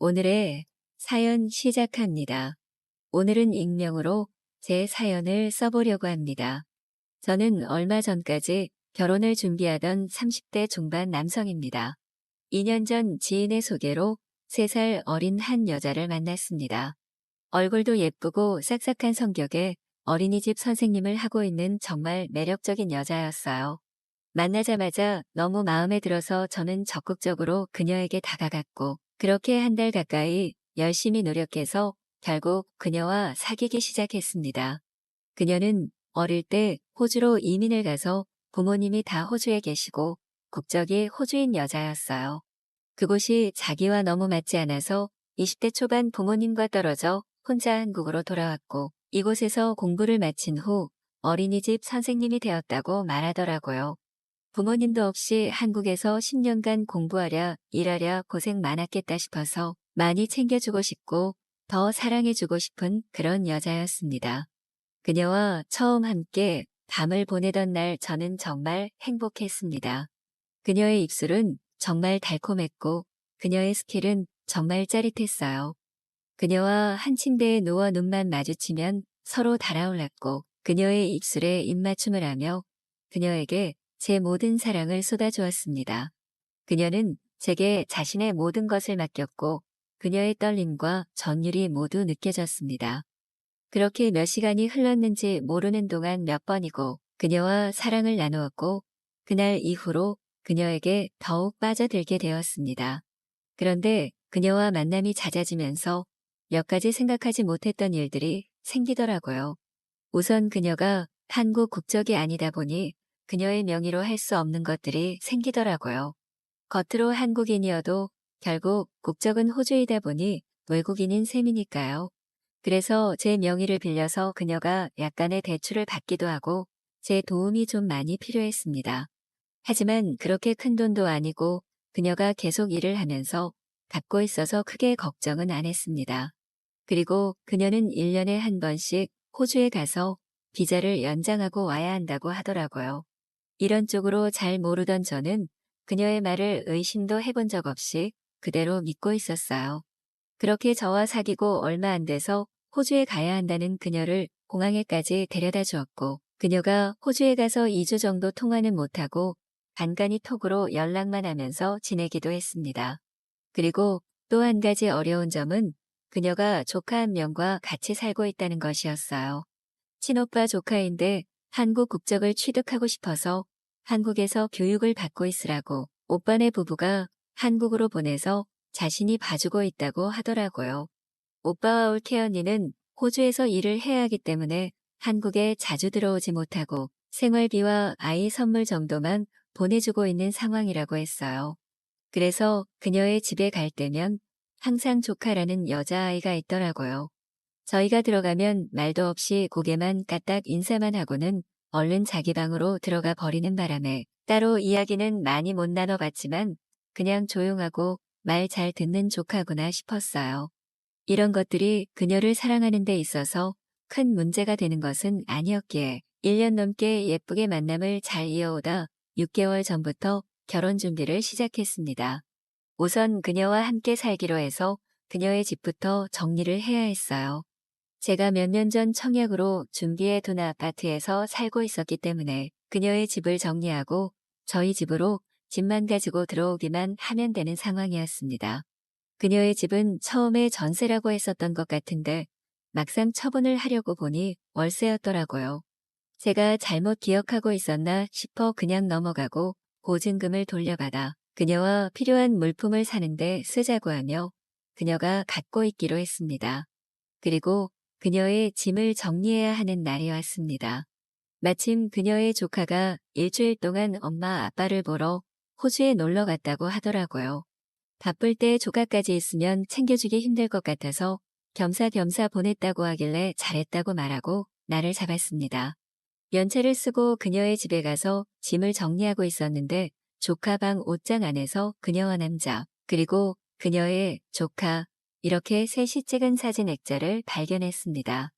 오늘의 사연 시작합니다. 오늘은 익명으로 제 사연을 써보려고 합니다. 저는 얼마 전까지 결혼을 준비하던 30대 중반 남성입니다. 2년 전 지인의 소개로 3살 어린 한 여자를 만났습니다. 얼굴도 예쁘고 싹싹한 성격에 어린이집 선생님을 하고 있는 정말 매력적인 여자였어요. 만나자마자 너무 마음에 들어서 저는 적극적으로 그녀에게 다가갔고, 그렇게 한 달 가까이 열심히 노력해서 결국 그녀와 사귀기 시작했습니다. 그녀는 어릴 때 호주로 이민을 가서 부모님이 다 호주에 계시고 국적이 호주인 여자였어요. 그곳이 자기와 너무 맞지 않아서 20대 초반 부모님과 떨어져 혼자 한국으로 돌아왔고, 이곳에서 공부를 마친 후 어린이집 선생님이 되었다고 말하더라고요. 부모님도 없이 한국에서 10년간 공부하랴 일하랴 고생 많았겠다 싶어서 많이 챙겨주고 싶고 더 사랑해주고 싶은 그런 여자였습니다. 그녀와 처음 함께 밤을 보내던 날 저는 정말 행복했습니다. 그녀의 입술은 정말 달콤했고 그녀의 스킬은 정말 짜릿했어요. 그녀와 한 침대에 누워 눈만 마주치면 서로 달아올랐고, 그녀의 입술에 입맞춤을 하며 그녀에게 제 모든 사랑을 쏟아주었습니다. 그녀는 제게 자신의 모든 것을 맡겼고 그녀의 떨림과 전율이 모두 느껴졌습니다. 그렇게 몇 시간이 흘렀는지 모르는 동안 몇 번이고 그녀와 사랑을 나누었고, 그날 이후로 그녀에게 더욱 빠져들게 되었습니다. 그런데 그녀와 만남이 잦아지면서 몇 가지 생각하지 못했던 일들이 생기더라고요. 우선 그녀가 한국 국적이 아니다 보니 그녀의 명의로 할 수 없는 것들이 생기더라고요. 겉으로 한국인이어도 결국 국적은 호주이다 보니 외국인인 셈이니까요. 그래서 제 명의를 빌려서 그녀가 약간의 대출을 받기도 하고 제 도움이 좀 많이 필요했습니다. 하지만 그렇게 큰 돈도 아니고 그녀가 계속 일을 하면서 갚고 있어서 크게 걱정은 안 했습니다. 그리고 그녀는 1년에 한 번씩 호주에 가서 비자를 연장하고 와야 한다고 하더라고요. 이런 쪽으로 잘 모르던 저는 그녀의 말을 의심도 해본 적 없이 그대로 믿고 있었어요. 그렇게 저와 사귀고 얼마 안 돼서 호주에 가야 한다는 그녀를 공항에까지 데려다 주었고, 그녀가 호주에 가서 2주 정도 통화는 못하고 간간히 톡으로 연락만 하면서 지내기도 했습니다. 그리고 또 한 가지 어려운 점은 그녀가 조카 한 명과 같이 살고 있다는 것이었어요. 친오빠 조카인데 한국 국적을 취득하고 싶어서 한국에서 교육을 받고 있으라고 오빠네 부부가 한국으로 보내서 자신이 봐주고 있다고 하더라고요. 오빠와 올케 언니는 호주에서 일을 해야 하기 때문에 한국에 자주 들어오지 못하고 생활비와 아이 선물 정도만 보내주고 있는 상황이라고 했어요. 그래서 그녀의 집에 갈 때면 항상 조카라는 여자아이가 있더라고요. 저희가 들어가면 말도 없이 고개만 까딱 인사만 하고는 얼른 자기 방으로 들어가 버리는 바람에 따로 이야기는 많이 못 나눠봤지만 그냥 조용하고 말 잘 듣는 조카구나 싶었어요. 이런 것들이 그녀를 사랑하는 데 있어서 큰 문제가 되는 것은 아니었기에 1년 넘게 예쁘게 만남을 잘 이어오다 6개월 전부터 결혼 준비를 시작했습니다. 우선 그녀와 함께 살기로 해서 그녀의 집부터 정리를 해야 했어요. 제가 몇 년 전 청약으로 준비해 둔 아파트에서 살고 있었기 때문에 그녀의 집을 정리하고 저희 집으로 집만 가지고 들어오기만 하면 되는 상황이었습니다. 그녀의 집은 처음에 전세라고 했었던 것 같은데 막상 처분을 하려고 보니 월세였더라고요. 제가 잘못 기억하고 있었나 싶어 그냥 넘어가고 보증금을 돌려받아 그녀와 필요한 물품을 사는데 쓰자고 하며 그녀가 갖고 있기로 했습니다. 그리고 그녀의 짐을 정리해야 하는 날이 왔습니다. 마침 그녀의 조카가 일주일 동안 엄마 아빠를 보러 호주에 놀러 갔다고 하더라고요. 바쁠 때 조카까지 있으면 챙겨주기 힘들 것 같아서 겸사겸사 보냈다고 하길래 잘했다고 말하고 나를 잡았습니다. 연차를 쓰고 그녀의 집에 가서 짐을 정리하고 있었는데 조카 방 옷장 안에서 그녀와 남자, 그리고 그녀의 조카, 이렇게 셋이 찍은 사진 액자를 발견했습니다.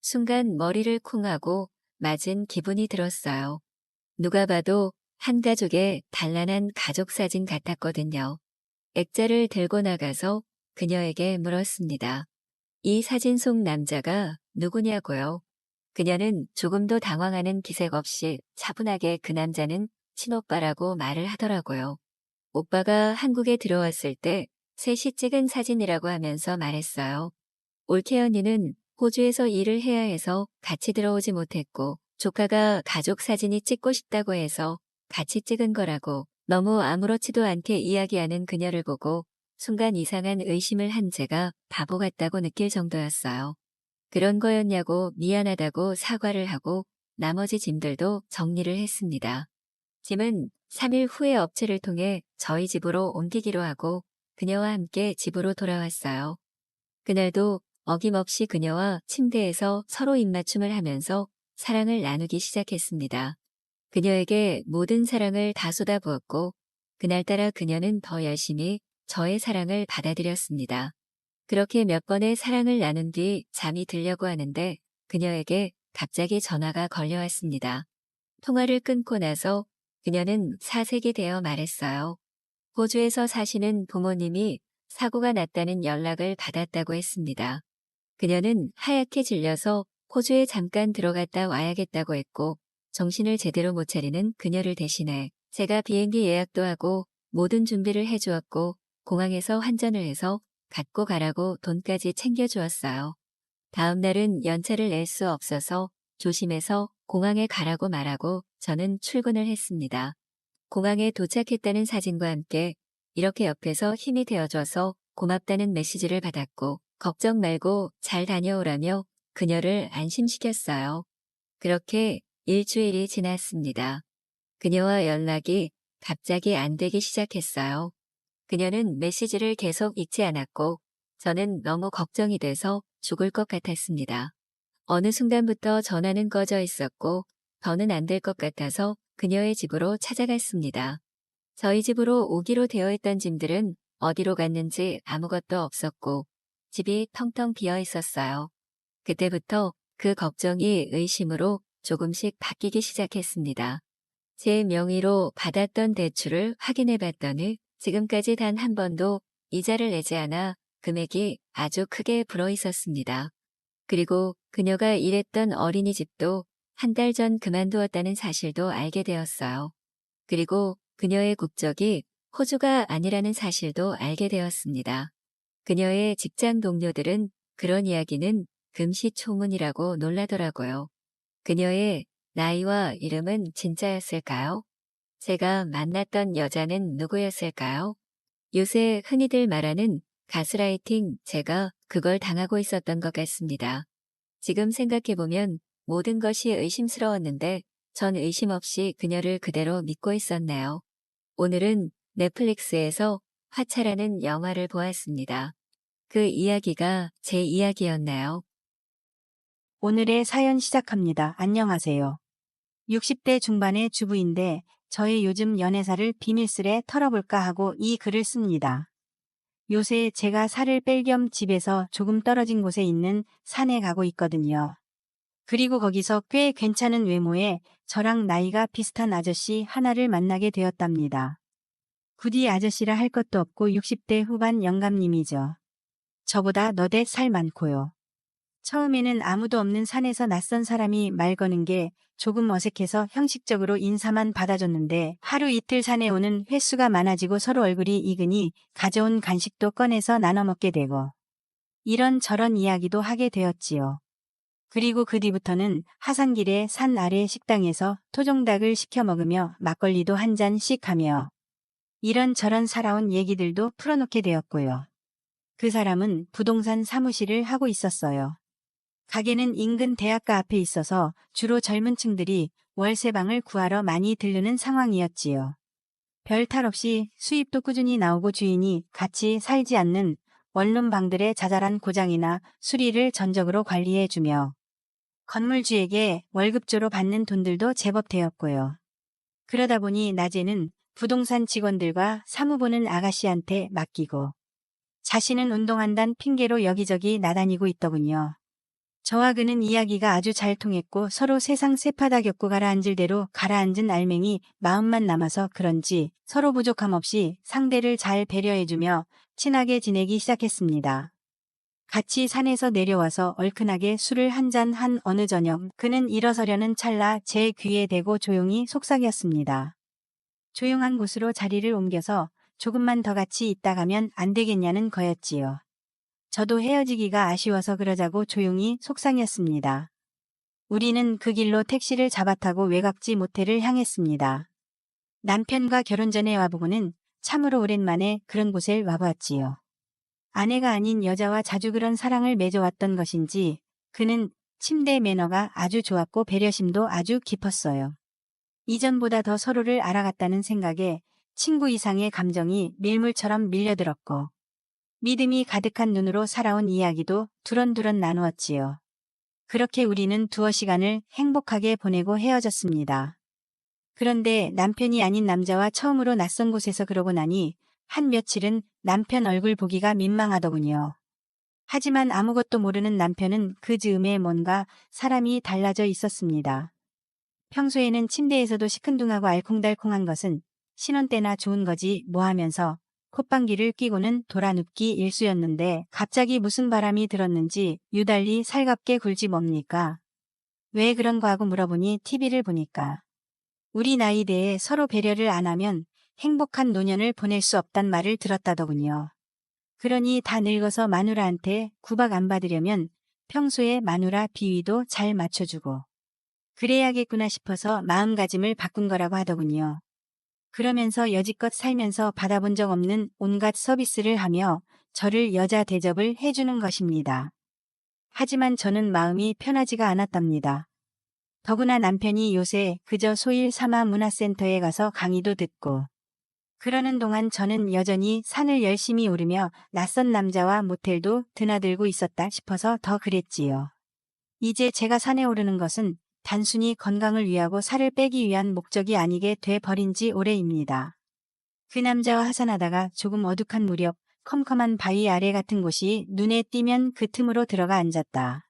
순간 머리를 쿵 하고 맞은 기분이 들었어요. 누가 봐도 한 가족의 단란한 가족 사진 같았거든요. 액자를 들고 나가서 그녀에게 물었습니다. 이 사진 속 남자가 누구냐고요? 그녀는 조금도 당황하는 기색 없이 차분하게 그 남자는 친오빠라고 말을 하더라고요. 오빠가 한국에 들어왔을 때 셋이 찍은 사진이라고 하면서 말했어요. 올케 언니는 호주에서 일을 해야 해서 같이 들어오지 못했고 조카가 가족 사진이 찍고 싶다고 해서 같이 찍은 거라고 너무 아무렇지도 않게 이야기하는 그녀를 보고 순간 이상한 의심을 한 제가 바보 같다고 느낄 정도였어요. 그런 거였냐고 미안하다고 사과를 하고 나머지 짐들도 정리를 했습니다. 짐은 3일 후에 업체를 통해 저희 집으로 옮기기로 하고 그녀와 함께 집으로 돌아왔어요. 그날도 어김없이 그녀와 침대에서 서로 입맞춤을 하면서 사랑을 나누기 시작했습니다. 그녀에게 모든 사랑을 다 쏟아부었고 그날따라 그녀는 더 열심히 저의 사랑을 받아들였습니다. 그렇게 몇 번의 사랑을 나눈 뒤 잠이 들려고 하는데 그녀에게 갑자기 전화가 걸려왔습니다. 통화를 끊고 나서 그녀는 사색이 되어 말했어요. 호주에서 사시는 부모님이 사고가 났다는 연락을 받았다고 했습니다. 그녀는 하얗게 질려서 호주에 잠깐 들어갔다 와야겠다고 했고 정신을 제대로 못 차리는 그녀를 대신해 제가 비행기 예약도 하고 모든 준비를 해주었고 공항에서 환전을 해서 갖고 가라고 돈까지 챙겨주었어요. 다음 날은 연차를 낼 수 없어서 조심해서 공항에 가라고 말하고 저는 출근을 했습니다. 공항에 도착했다는 사진과 함께 이렇게 옆에서 힘이 되어줘서 고맙다는 메시지를 받았고 걱정 말고 잘 다녀오라며 그녀를 안심시켰어요. 그렇게 일주일이 지났습니다. 그녀와 연락이 갑자기 안 되기 시작했어요. 그녀는 메시지를 계속 읽지 않았고 저는 너무 걱정이 돼서 죽을 것 같았습니다. 어느 순간부터 전화는 꺼져 있었고 더는 안 될 것 같아서 그녀의 집으로 찾아갔습니다. 저희 집으로 오기로 되어 있던 짐들은 어디로 갔는지 아무것도 없었고 집이 텅텅 비어 있었어요. 그때부터 그 걱정이 의심으로 조금씩 바뀌기 시작했습니다. 제 명의로 받았던 대출을 확인해 봤더니 지금까지 단 한 번도 이자를 내지 않아 금액이 아주 크게 불어 있었습니다. 그리고 그녀가 일했던 어린이집도 한 달 전 그만두었다는 사실도 알게 되었어요. 그리고 그녀의 국적이 호주가 아니라는 사실도 알게 되었습니다. 그녀의 직장 동료들은 그런 이야기는 금시초문이라고 놀라더라고요. 그녀의 나이와 이름은 진짜였을까요? 제가 만났던 여자는 누구였을까요? 요새 흔히들 말하는 가스라이팅, 제가 그걸 당하고 있었던 것 같습니다. 지금 생각해보면 모든 것이 의심스러웠는데 전 의심 없이 그녀를 그대로 믿고 있었네요. 오늘은 넷플릭스에서 화차라는 영화를 보았습니다. 그 이야기가 제 이야기였나요? 오늘의 사연 시작합니다. 안녕하세요. 60대 중반의 주부인데 저의 요즘 연애사를 비밀스레 털어볼까 하고 이 글을 씁니다. 요새 제가 살을 뺄 겸 집에서 조금 떨어진 곳에 있는 산에 가고 있거든요. 그리고 거기서 꽤 괜찮은 외모에 저랑 나이가 비슷한 아저씨 하나를 만나게 되었답니다. 부디 아저씨라 할 것도 없고 60대 후반 영감님이죠. 저보다 너댓 살 많고요. 처음에는 아무도 없는 산에서 낯선 사람이 말 거는 게 조금 어색해서 형식적으로 인사만 받아줬는데 하루 이틀 산에 오는 횟수가 많아지고 서로 얼굴이 익으니 가져온 간식도 꺼내서 나눠 먹게 되고 이런저런 이야기도 하게 되었지요. 그리고 그 뒤부터는 하산길에 산 아래 식당에서 토종닭을 시켜 먹으며 막걸리도 한 잔씩 하며 이런저런 살아온 얘기들도 풀어놓게 되었고요. 그 사람은 부동산 사무실을 하고 있었어요. 가게는 인근 대학가 앞에 있어서 주로 젊은 층들이 월세방을 구하러 많이 들르는 상황이었지요. 별 탈 없이 수입도 꾸준히 나오고 주인이 같이 살지 않는 원룸 방들의 자잘한 고장이나 수리를 전적으로 관리해주며 건물주에게 월급조로 받는 돈들도 제법 되었고요. 그러다 보니 낮에는 부동산 직원들과 사무 보는 아가씨한테 맡기고 자신은 운동한다는 핑계로 여기저기 나다니고 있더군요. 저와 그는 이야기가 아주 잘 통했고 서로 세상 새파다 겪고 가라앉을 대로 가라앉은 알맹이 마음만 남아서 그런지 서로 부족함 없이 상대를 잘 배려해주며 친하게 지내기 시작했습니다. 같이 산에서 내려와서 얼큰하게 술을 한 잔 한 어느 저녁 그는 일어서려는 찰나 제 귀에 대고 조용히 속삭였습니다. 조용한 곳으로 자리를 옮겨서 조금만 더 같이 있다 가면 안 되겠냐는 거였지요. 저도 헤어지기가 아쉬워서 그러자고 조용히 속상했습니다. 우리는 그 길로 택시를 잡아 타고 외곽지 모텔을 향했습니다. 남편과 결혼 전에 와보고는 참으로 오랜만에 그런 곳에 와보았지요. 아내가 아닌 여자와 자주 그런 사랑을 맺어왔던 것인지 그는 침대 매너가 아주 좋았고 배려심도 아주 깊었어요. 이전보다 더 서로를 알아갔다는 생각에 친구 이상의 감정이 밀물처럼 밀려들었고 믿음이 가득한 눈으로 살아온 이야기도 두런두런 나누었지요. 그렇게 우리는 두어 시간을 행복하게 보내고 헤어졌습니다. 그런데 남편이 아닌 남자와 처음으로 낯선 곳에서 그러고 나니 한 며칠은 남편 얼굴 보기가 민망하더군요. 하지만 아무것도 모르는 남편은 그 즈음에 뭔가 사람이 달라져 있었습니다. 평소에는 침대에서도 시큰둥하고 알콩달콩한 것은 신혼 때나 좋은 거지 뭐 하면서 콧방귀를 뀌고는 돌아눕기 일쑤였는데 갑자기 무슨 바람이 들었는지 유달리 살갑게 굴지 뭡니까? 왜 그런 거 하고 물어보니 TV를 보니까 우리 나이대에 서로 배려를 안 하면 행복한 노년을 보낼 수 없단 말을 들었다더군요. 그러니 다 늙어서 마누라한테 구박 안 받으려면 평소에 마누라 비위도 잘 맞춰주고 그래야겠구나 싶어서 마음가짐을 바꾼 거라고 하더군요. 그러면서 여지껏 살면서 받아본 적 없는 온갖 서비스를 하며 저를 여자 대접을 해주는 것입니다. 하지만 저는 마음이 편하지가 않았답니다. 더구나 남편이 요새 그저 소일 삼아 문화센터에 가서 강의도 듣고 그러는 동안 저는 여전히 산을 열심히 오르며 낯선 남자와 모텔도 드나들고 있었다 싶어서 더 그랬지요. 이제 제가 산에 오르는 것은 단순히 건강을 위하고 살을 빼기 위한 목적이 아니게 돼 버린 지 오래입니다. 그 남자와 하산하다가 조금 어둑한 무렵 컴컴한 바위 아래 같은 곳이 눈에 띄면 그 틈으로 들어가 앉았다.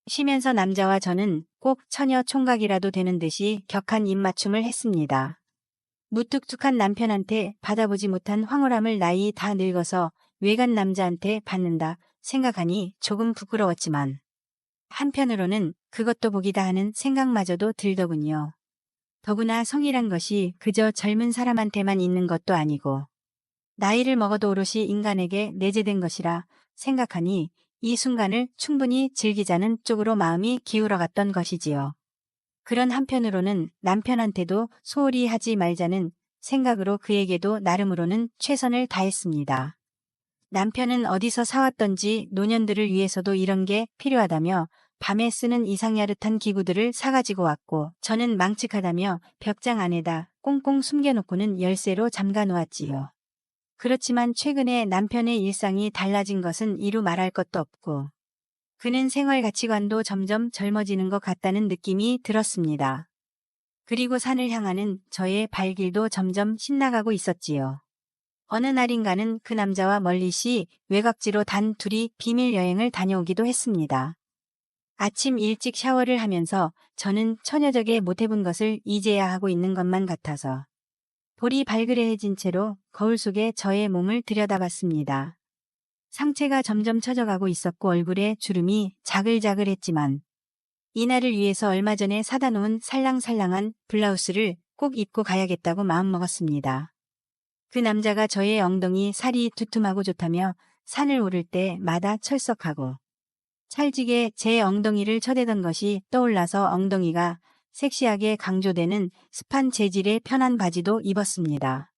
쉬면서 남자와 저는 꼭 처녀 총각이라도 되는 듯이 격한 입맞춤을 했습니다. 무뚝뚝한 남편한테 받아보지 못한 황홀함을 나이 다 늙어서 외간 남자한테 받는다 생각하니 조금 부끄러웠지만 한편으로는 그것도 복이다 하는 생각마저도 들더군요. 더구나 성이란 것이 그저 젊은 사람한테만 있는 것도 아니고 나이를 먹어도 오롯이 인간에게 내재된 것이라 생각하니 이 순간을 충분히 즐기자는 쪽으로 마음이 기울어갔던 것이지요. 그런 한편으로는 남편한테도 소홀히 하지 말자는 생각으로 그에게도 나름으로는 최선을 다했습니다. 남편은 어디서 사왔던지 노년들을 위해서도 이런 게 필요하다며 밤에 쓰는 이상야릇한 기구들을 사가지고 왔고 저는 망측하다며 벽장 안에다 꽁꽁 숨겨놓고는 열쇠로 잠가 놓았지요. 그렇지만 최근에 남편의 일상이 달라진 것은 이루 말할 것도 없고 그는 생활 가치관도 점점 젊어지는 것 같다는 느낌이 들었습니다. 그리고 산을 향하는 저의 발길도 점점 신나가고 있었지요. 어느 날인가는 그 남자와 멀리시 외곽지로 단 둘이 비밀 여행을 다녀오기도 했습니다. 아침 일찍 샤워를 하면서 저는 처녀적에 못해본 것을 이제야 하고 있는 것만 같아서 볼이 발그레해진 채로 거울 속에 저의 몸을 들여다봤습니다. 상체가 점점 처져가고 있었고 얼굴에 주름이 자글자글했지만 이날을 위해서 얼마 전에 사다 놓은 살랑살랑한 블라우스를 꼭 입고 가야겠다고 마음먹었습니다. 그 남자가 저의 엉덩이 살이 두툼하고 좋다며 산을 오를 때마다 철썩하고 찰지게 제 엉덩이를 쳐대던 것이 떠올라서 엉덩이가 섹시하게 강조되는 습한 재질의 편한 바지도 입었습니다.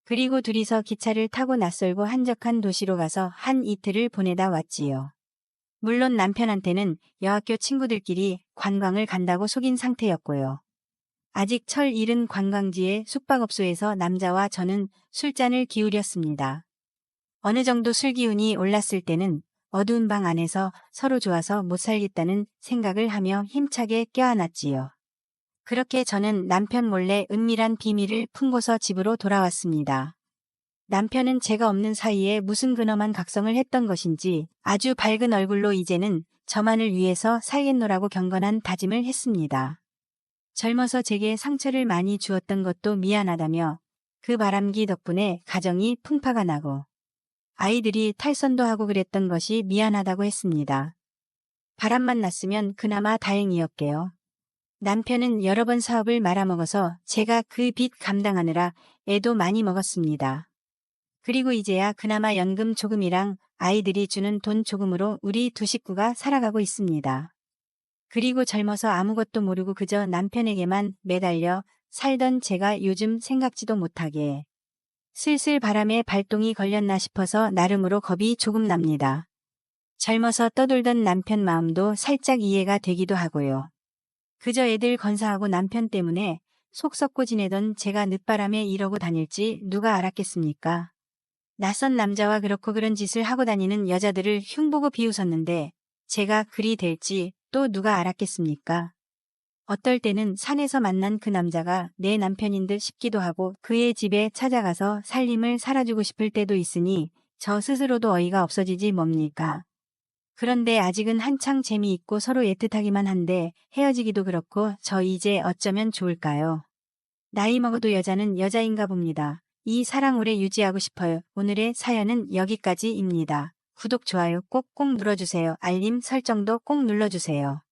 그리고 둘이서 기차를 타고 낯설고 한적한 도시로 가서 한 이틀을 보내다 왔지요. 물론 남편한테는 여학교 친구들끼리 관광을 간다고 속인 상태였고요. 아직 철 잃은 관광지의 숙박업소에서 남자와 저는 술잔을 기울였습니다. 어느 정도 술 기운이 올랐을 때는 어두운 방 안에서 서로 좋아서 못 살겠다는 생각을 하며 힘차게 껴안았지요. 그렇게 저는 남편 몰래 은밀한 비밀을 품고서 집으로 돌아왔습니다. 남편은 제가 없는 사이에 무슨 근엄한 각성을 했던 것인지 아주 밝은 얼굴로 이제는 저만을 위해서 살겠노라고 경건한 다짐을 했습니다. 젊어서 제게 상처를 많이 주었던 것도 미안하다며 그 바람기 덕분에 가정이 풍파가 나고 아이들이 탈선도 하고 그랬던 것이 미안하다고 했습니다. 바람만 났으면 그나마 다행이었게요. 남편은 여러 번 사업을 말아먹어서 제가 그 빚 감당하느라 애도 많이 먹었습니다. 그리고 이제야 그나마 연금 조금이랑 아이들이 주는 돈 조금으로 우리 두 식구가 살아가고 있습니다. 그리고 젊어서 아무것도 모르고 그저 남편에게만 매달려 살던 제가 요즘 생각지도 못하게 슬슬 바람에 발동이 걸렸나 싶어서 나름으로 겁이 조금 납니다. 젊어서 떠돌던 남편 마음도 살짝 이해가 되기도 하고요. 그저 애들 건사하고 남편 때문에 속 썩고 지내던 제가 늦바람에 이러고 다닐지 누가 알았겠습니까? 낯선 남자와 그렇고 그런 짓을 하고 다니는 여자들을 흉보고 비웃었는데 제가 그리 될지 또 누가 알았겠습니까? 어떨 때는 산에서 만난 그 남자가 내 남편인 듯 싶기도 하고 그의 집에 찾아가서 살림을 살아주고 싶을 때도 있으니 저 스스로도 어이가 없어지지 뭡니까? 그런데 아직은 한창 재미있고 서로 애틋하기만 한데 헤어지기도 그렇고 저 이제 어쩌면 좋을까요? 나이 먹어도 여자는 여자인가 봅니다. 이 사랑 오래 유지하고 싶어요. 오늘의 사연은 여기까지입니다. 구독, 좋아요 꼭꼭 눌러주세요. 알림 설정도 꼭 눌러주세요.